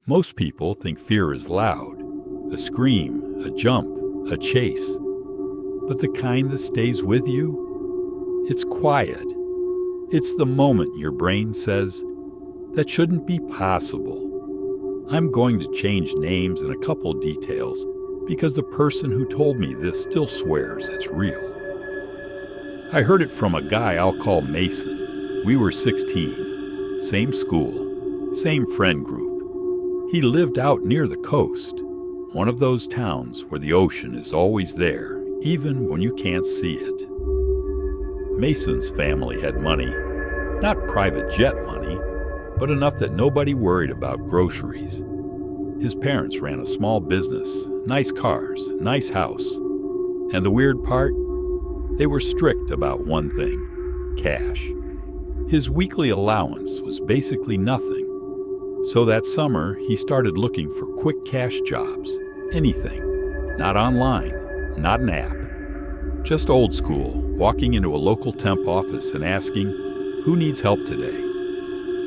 Most people think fear is loud, a scream, a jump, a chase. But the kind that stays with you? It's quiet. It's the moment your brain says, that shouldn't be possible. I'm going to change names and a couple details because the person who told me this still swears it's real. I heard it from a guy I'll call Mason. We were 16, same school, same friend group. He lived out near the coast, one of those towns where the ocean is always there, even when you can't see it. Mason's family had money, not private jet money, but enough that nobody worried about groceries. His parents ran a small business, nice cars, nice house. And the weird part? They were strict about one thing: cash. His weekly allowance was basically nothing. So that summer, he started looking for quick cash jobs. Anything. Not online, not an app. Just old school, walking into a local temp office and asking, "Who needs help today?"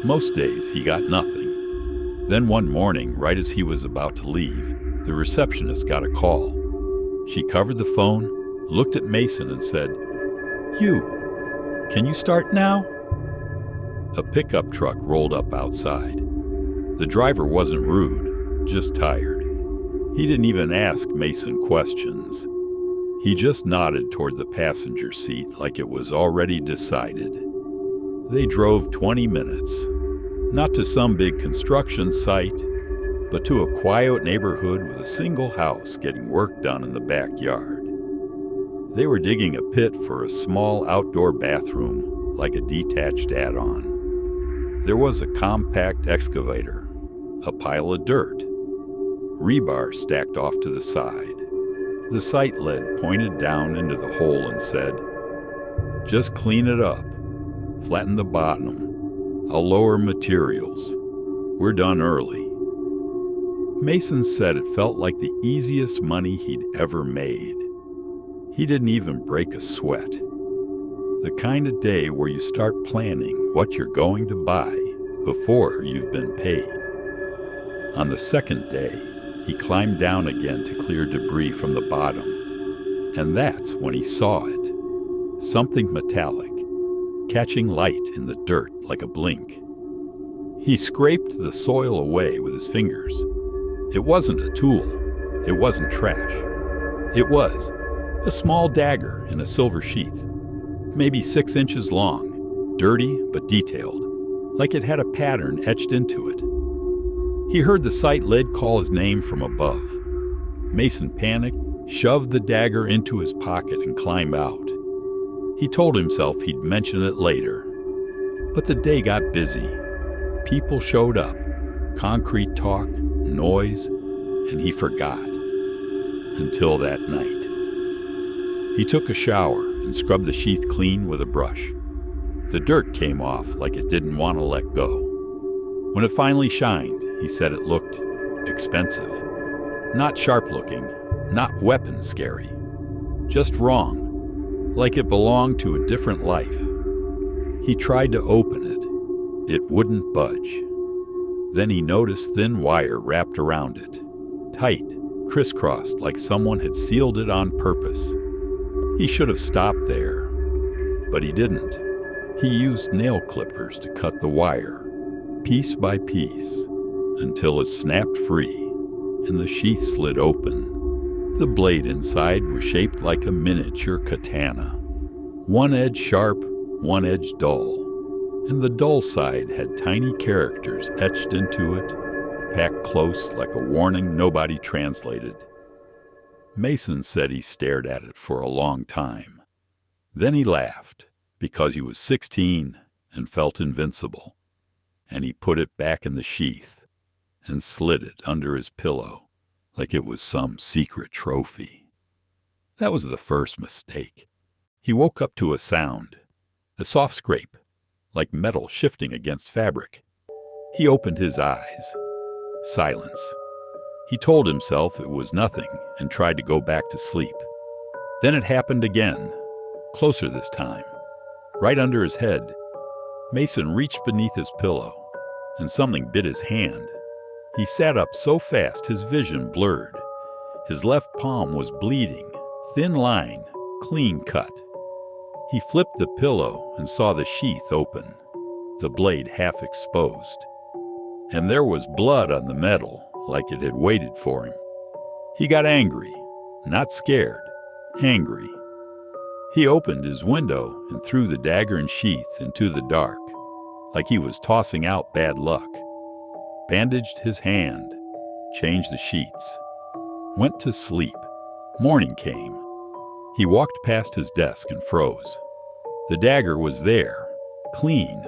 Most days, he got nothing. Then one morning, right as he was about to leave, the receptionist got a call. She covered the phone, looked at Mason and said, Can you start now?" A pickup truck rolled up outside. The driver wasn't rude, just tired. He didn't even ask Mason questions. He just nodded toward the passenger seat like it was already decided. They drove 20 minutes, not to some big construction site, but to a quiet neighborhood with a single house getting work done in the backyard. They were digging a pit for a small outdoor bathroom, like a detached add-on. There was a compact excavator, a pile of dirt, rebar stacked off to the side. The site lead pointed down into the hole and said, "Just clean it up, flatten the bottom. I'll lower materials. We're done early." Mason said it felt like the easiest money he'd ever made. He didn't even break a sweat. The kind of day where you start planning what you're going to buy before you've been paid. On the second day, he climbed down again to clear debris from the bottom, and that's when he saw it. Something metallic, catching light in the dirt like a blink. He scraped the soil away with his fingers. It wasn't a tool. It wasn't trash. It was a small dagger in a silver sheath, maybe 6 inches long, dirty but detailed, like it had a pattern etched into it. He heard the site lead call his name from above. Mason panicked, shoved the dagger into his pocket and climbed out. He told himself he'd mention it later. But the day got busy. People showed up, concrete talk, noise, and he forgot. Until that night. He took a shower and scrubbed the sheath clean with a brush. The dirt came off like it didn't want to let go. When it finally shined, he said it looked expensive. Not sharp-looking, not weapon scary. Just wrong, like it belonged to a different life. He tried to open it. It wouldn't budge. Then he noticed thin wire wrapped around it, tight, crisscrossed like someone had sealed it on purpose. He should have stopped there, but he didn't. He used nail clippers to cut the wire, piece by piece, until it snapped free and the sheath slid open. The blade inside was shaped like a miniature katana. One edge sharp, one edge dull, and the dull side had tiny characters etched into it, packed close like a warning nobody translated. Mason said he stared at it for a long time. Then he laughed, because he was 16 and felt invincible. And he put it back in the sheath and slid it under his pillow like it was some secret trophy. That was the first mistake. He woke up to a sound, a soft scrape, like metal shifting against fabric. He opened his eyes. Silence. He told himself it was nothing and tried to go back to sleep. Then it happened again, closer this time, right under his head. Mason reached beneath his pillow, and something bit his hand. He sat up so fast his vision blurred. His left palm was bleeding, thin line, clean cut. He flipped the pillow and saw the sheath open, the blade half exposed. And there was blood on the metal, like it had waited for him. He got angry, not scared, angry. He opened his window and threw the dagger and sheath into the dark, like he was tossing out bad luck. Bandaged his hand, changed the sheets, went to sleep. Morning came. He walked past his desk and froze. The dagger was there, clean,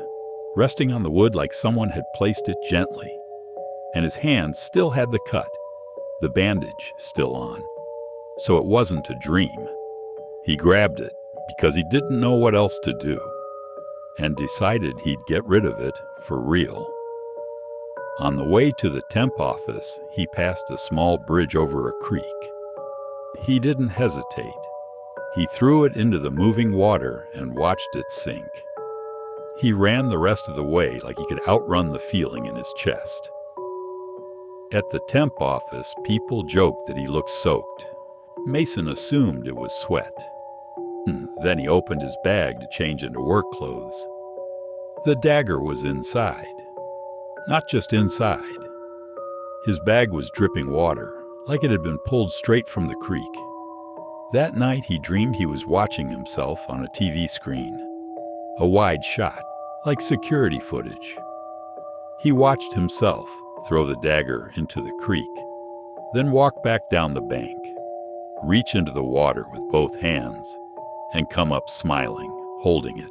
resting on the wood like someone had placed it gently. And his hand still had the cut, the bandage still on. So it wasn't a dream. He grabbed it because he didn't know what else to do, and decided he'd get rid of it for real. On the way to the temp office, he passed a small bridge over a creek. He didn't hesitate. He threw it into the moving water and watched it sink. He ran the rest of the way like he could outrun the feeling in his chest. At the temp office, people joked that he looked soaked. Mason assumed it was sweat. Then he opened his bag to change into work clothes. The dagger was inside. Not just inside. His bag was dripping water, like it had been pulled straight from the creek. That night he dreamed he was watching himself on a TV screen. A wide shot, like security footage. He watched himself throw the dagger into the creek, then walk back down the bank, reach into the water with both hands, and come up smiling, holding it.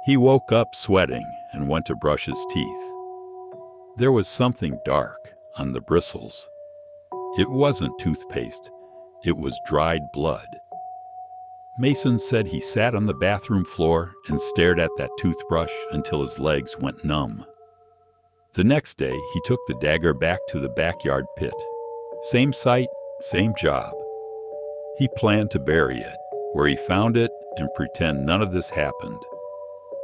He woke up sweating and went to brush his teeth. There was something dark on the bristles. It wasn't toothpaste, it was dried blood. Mason said he sat on the bathroom floor and stared at that toothbrush until his legs went numb. The next day, he took the dagger back to the backyard pit. Same site, same job. He planned to bury it where he found it and pretend none of this happened.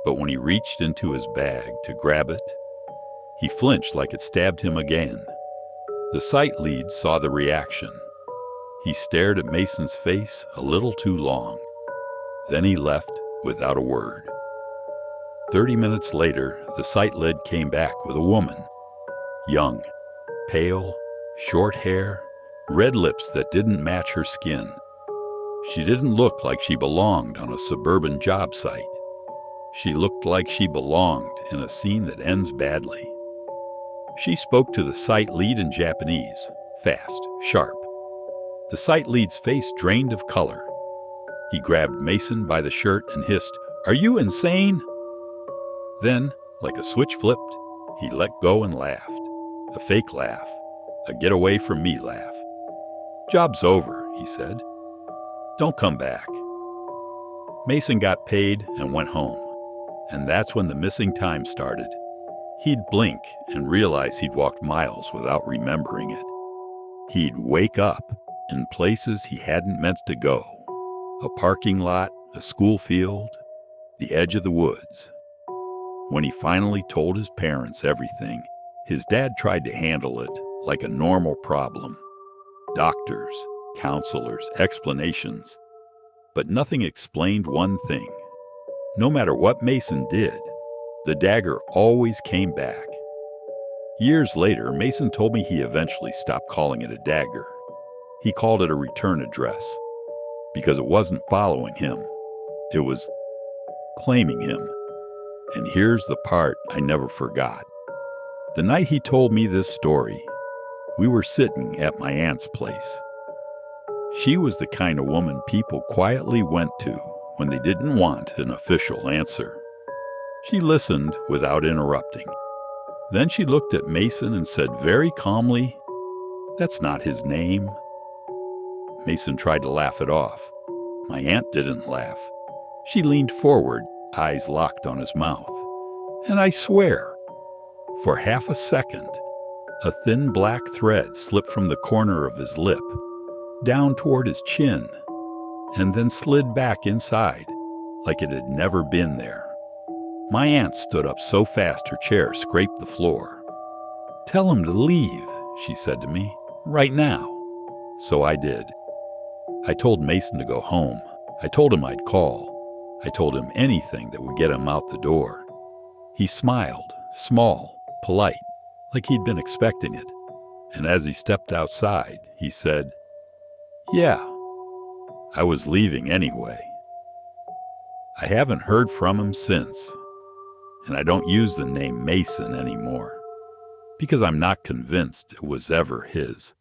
But when he reached into his bag to grab it, he flinched like it stabbed him again. The site lead saw the reaction. He stared at Mason's face a little too long. Then he left without a word. 30 minutes later, the site lead came back with a woman. Young, pale, short hair, red lips that didn't match her skin. She didn't look like she belonged on a suburban job site. She looked like she belonged in a scene that ends badly. She spoke to the site lead in Japanese, fast, sharp. The site lead's face drained of color. He grabbed Mason by the shirt and hissed, "Are you insane?" Then, like a switch flipped, he let go and laughed. A fake laugh, a get away from me laugh. "Job's over," he said. "Don't come back." Mason got paid and went home. And that's when the missing time started. He'd blink and realize he'd walked miles without remembering it. He'd wake up in places he hadn't meant to go. A parking lot, a school field, the edge of the woods. When he finally told his parents everything, his dad tried to handle it like a normal problem. Doctors, counselors, explanations. But nothing explained one thing. No matter what Mason did, the dagger always came back. Years later, Mason told me he eventually stopped calling it a dagger. He called it a return address, because it wasn't following him. It was claiming him. And here's the part I never forgot. The night he told me this story, we were sitting at my aunt's place. She was the kind of woman people quietly went to when they didn't want an official answer. She listened without interrupting. Then she looked at Mason and said very calmly, "That's not his name." Mason tried to laugh it off. My aunt didn't laugh. She leaned forward, eyes locked on his mouth. And I swear, for half a second, a thin black thread slipped from the corner of his lip, down toward his chin, and then slid back inside, like it had never been there. My aunt stood up so fast her chair scraped the floor. "Tell him to leave," she said to me, "right now." So I did. I told Mason to go home. I told him I'd call. I told him anything that would get him out the door. He smiled, small, polite, like he'd been expecting it. And as he stepped outside, he said, "Yeah, I was leaving anyway." I haven't heard from him since, and I don't use the name Mason anymore, because I'm not convinced it was ever his.